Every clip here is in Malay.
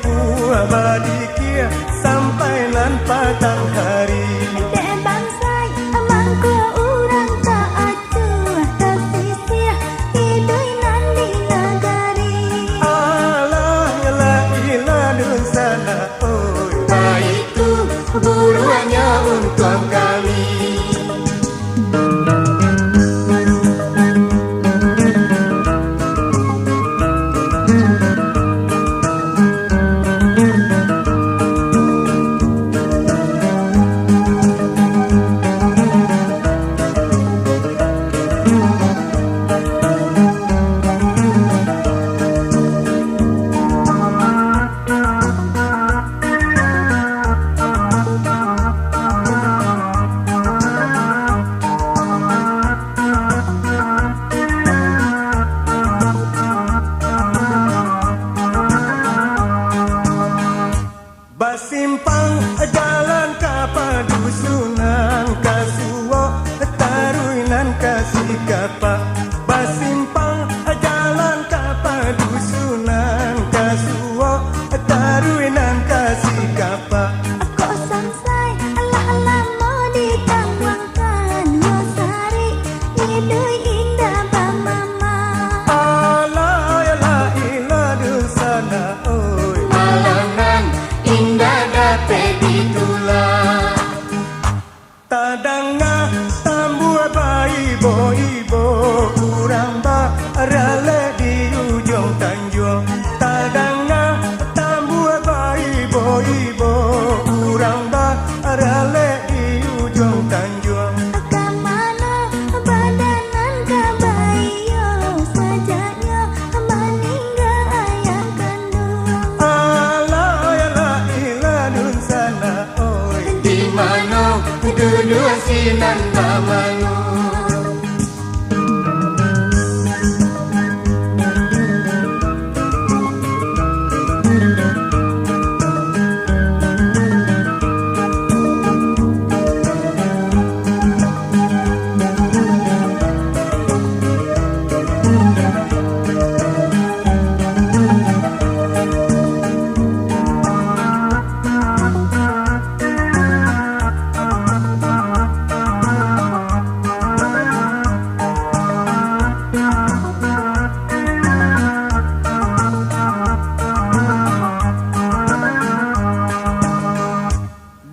puah badikia sampai nan patang hari. Dek bangsai amangku urang tak acuh tersisih hidui nan di nagari. Alah yalah ilah dun sana oi. Baikku buruannya untuk kami. Basimpang jalan ka padusunan kasuwo taruinan kasih kapa. Basimpang jalan ka padusunan kasuwo taruinan kasih kapa. Kok samsai ala-ala mau ditangwangkan Losari hidui indah ba mama. Alah yalah ilah dun sana oi. Malangan indah dapat ditulah. Tadanga tambua ibo-ibo kurang ba rale di ujung tanjung. Tadanga tambua ibo-ibo kurang ba rale di ujung tanjung. Kamana badanan kabayo sajaknya meninggal ayah kandung. Alah yalah ilah dun sana oi. Di mana kedua sinan mamanu.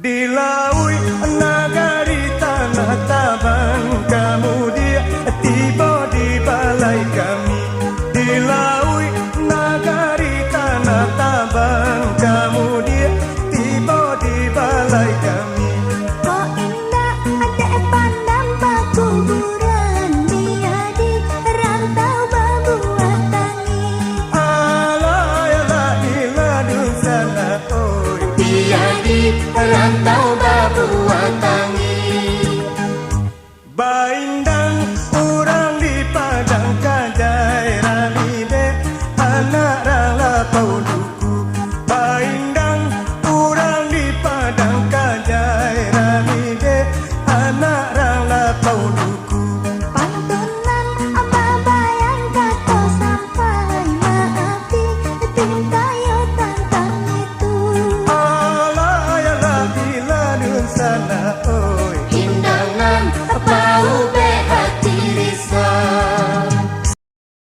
Dilaui nagari tanah Taban, kemudian tiba di balai kami. Dilaui nagari tanah Taban, kemudian tiba di balai kami. Kok indah ada pandang pakuburan dia di rantau babuat tangi. Alah yalah ilah dun sana oi. Dia di rantau babuat tangi.